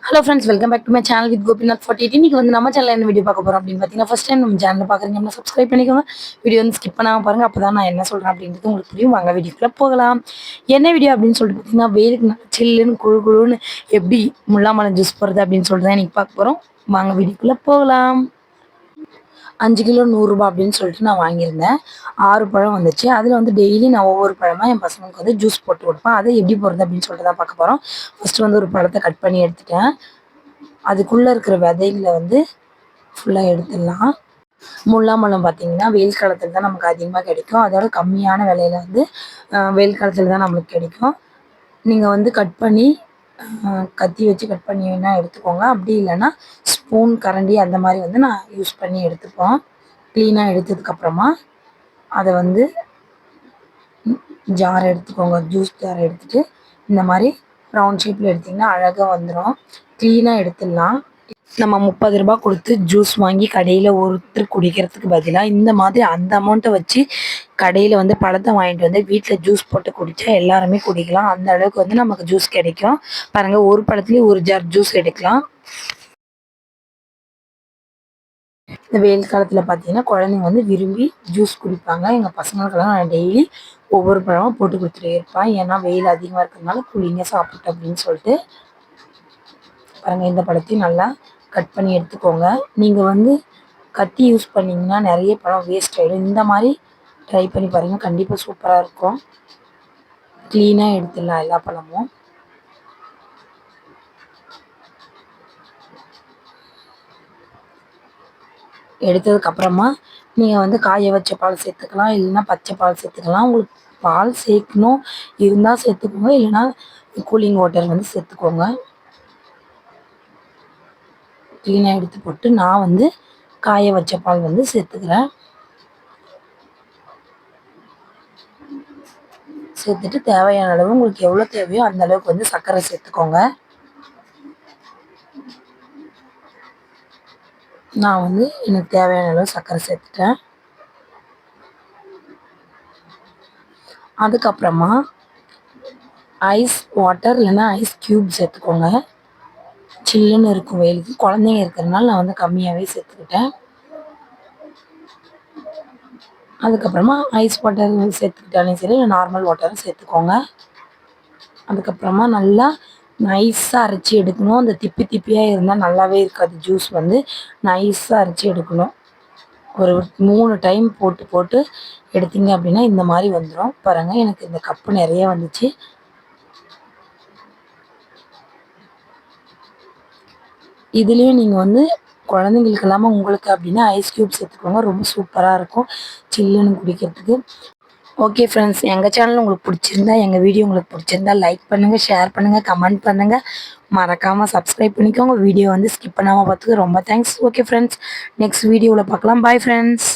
Hello friends, welcome back to my channel with Gopinath 48. இன்னைக்கு வந்து நம்ம சேனலில் என்ன வீடியோ பார்க்க போகிறோம் அப்படின்னு பார்த்தீங்கன்னா, ஃபர்ஸ்ட் டைம் நம்ம சேனல் பார்க்குறீங்கன்னா சப்ஸ்கிரைப் பண்ணிக்கோங்க. வீடியோ வந்து ஸ்கிப் பண்ணாமல் பாருங்கள், அப்போ தான் நான் என்ன சொல்கிறேன் அப்படின்றது உங்களுக்கு புரியும். வாங்க வீடியோக்குள்ளே போகலாம். என்ன வீடியோ அப்படின்னு சொல்லிட்டு பார்த்தீங்கன்னா, வெயிலுக்கு நல்லா சில்லுன்னு குழுன்னு எப்படி முல்லாம்பழம் ஜூஸ் போடுறது அப்படின்னு சொல்லிட்டு தான் இன்றைக்கி பார்க்க போகிறோம். வாங்க வீடியோக்குள்ளே போகலாம். 5 கிலோ 100 ரூபா அப்படின்னு சொல்லிட்டு நான் வாங்கியிருந்தேன். 6 பழம் வந்துச்சு. அதில் வந்து டெய்லி நான் ஒவ்வொரு பழமாக என் பசங்களுக்கு வந்து ஜூஸ் போட்டு கொடுப்பேன். அதை எப்படி போடுறது அப்படின்னு சொல்லிட்டு தான் பார்க்க போகிறோம். ஃபஸ்ட்டு வந்து ஒரு பழத்தை கட் பண்ணி எடுத்துட்டேன். அதுக்குள்ளே இருக்கிற விதைகளை வந்து ஃபுல்லாக எடுத்துடலாம். முல்லாம்பழம் பார்த்திங்கன்னா வெயில் காலத்தில் தான் நமக்கு அதிகமாக கிடைக்கும். அதோட கம்மியான விலையில வந்து வெயில் காலத்தில் தான் நம்மளுக்கு கிடைக்கும். நீங்கள் வந்து கட் பண்ணி கத்தி வச்சு கட் பண்ணி வேணால் எடுத்துக்கோங்க. அப்படி இல்லைன்னா ஸ்பூன் கரண்டி அந்த மாதிரி வந்து நான் யூஸ் பண்ணி எடுத்துப்போம். க்ளீனாக எடுத்ததுக்கப்புறமா அதை வந்து ஜார் எடுத்துக்கோங்க. ஜூஸ் ஜார் எடுத்துகிட்டு இந்த மாதிரி ரவுண்ட் ஷேப்பில் எடுத்திங்கன்னா அழகாக வந்துடும். க்ளீனாக எடுத்துடலாம். நம்ம 30 ரூபா கொடுத்து ஜூஸ் வாங்கி கடையில் ஒருத்தர் குடிக்கிறதுக்கு பதிலாக இந்த மாதிரி அந்த அமௌண்ட்டை வச்சு கடையில் வந்து பழத்தை வாங்கிட்டு வந்து வீட்டில் ஜூஸ் போட்டு குடித்தா எல்லாருமே குடிக்கலாம். அந்த அளவுக்கு வந்து நமக்கு ஜூஸ் கிடைக்கும். பாருங்கள், ஒரு பழத்துலேயே ஒரு ஜார் ஜூஸ் எடுக்கலாம். இந்த வெயில் காலத்தில் பார்த்தீங்கன்னா குழந்தைங்க வந்து விரும்பி ஜூஸ் குடிப்பாங்க. எங்கள் பசங்களுக்கெல்லாம் நான் டெய்லி ஒவ்வொரு பழமும் போட்டு கொடுத்துட்டே இருப்பேன். ஏன்னா வெயில் அதிகமாக இருக்கிறதுனால கூலிங்காக சாப்பிட்டு அப்படின்னு சொல்லிட்டு. பாருங்கள், இந்த பழத்தையும் நல்லா கட் பண்ணி எடுத்துக்கோங்க. நீங்கள் வந்து கத்தி யூஸ் பண்ணிங்கன்னா நிறைய பழம் வேஸ்ட் ஆகிடும். இந்த மாதிரி ட்ரை பண்ணி பாருங்கள், கண்டிப்பாக சூப்பராக இருக்கும். க்ளீனாக எடுத்துடலாம் எல்லா பழமும். எடுத்ததுக்கப்புறமா நீங்கள் வந்து காய வச்ச பால் சேர்த்துக்கலாம், இல்லைன்னா பச்சை பால் சேர்த்துக்கலாம். உங்களுக்கு பால் சேர்க்கணும் இருந்தால் சேர்த்துக்கோங்க, இல்லைன்னா கூலிங் வாட்டர் வந்து சேர்த்துக்கோங்க. க்ளீனாக எடுத்து போட்டு நான் வந்து காய வச்ச பால் வந்து சேர்த்துக்கிறேன். சேர்த்துட்டு தேவையான அளவு உங்களுக்கு எவ்வளோ தேவையோ அந்த அளவுக்கு வந்து சர்க்கரை சேர்த்துக்கோங்க. நான் வந்து எனக்கு தேவையான அளவு சர்க்கரை சேர்த்துட்டேன். அதுக்கப்புறமா ஐஸ் வாட்டர் இல்லைன்னா ஐஸ் க்யூப் சேர்த்துக்கோங்க. சில்லுன்னு இருக்கும் வெயிலுக்கு. குழந்தைங்க இருக்கிறதுனால நான் வந்து கம்மியாகவே சேர்த்துக்கிட்டேன். அதுக்கப்புறமா ஐஸ் வாட்டர் சேர்த்துக்கிட்டாலும் சரி, இல்லை நார்மல் வாட்டரும் சேர்த்துக்கோங்க. அதுக்கப்புறமா நல்லா நைஸாக அரைச்சி எடுக்கணும். அந்த திப்பி திப்பியாக இருந்தால் நல்லாவே இருக்காது. ஜூஸ் வந்து நைஸாக அரைச்சி எடுக்கணும். ஒரு 3 டைம் போட்டு போட்டு எடுத்தீங்க அப்படின்னா இந்த மாதிரி வந்துடும். பாருங்கள், எனக்கு இந்த கப்பு நிறைய வந்துச்சு. இதுலேயும் நீங்கள் வந்து குழந்தைங்களுக்கு இல்லாமல் உங்களுக்கு அப்படின்னா ஐஸ் க்யூப் சேர்த்துக்கோங்க. ரொம்ப சூப்பராக இருக்கும் சில்லுன்னு குடிக்கிறதுக்கு. ஓகே ஃப்ரெண்ட்ஸ், எங்கள் சேனல் உங்களுக்கு பிடிச்சிருந்தா, எங்கள் வீடியோ உங்களுக்கு பிடிச்சிருந்தா லைக் பண்ணுங்கள், ஷேர் பண்ணுங்கள், கமெண்ட் பண்ணுங்கள். மறக்காமல் சப்ஸ்கிரைப் பண்ணிக்கோங்க. வீடியோ வந்து ஸ்கிப் பண்ணாமல் பார்த்துக்க ரொம்ப தேங்க்ஸ். ஓகே ஃப்ரெண்ட்ஸ், நெக்ஸ்ட் வீடியோவில் பார்க்கலாம். Bye friends.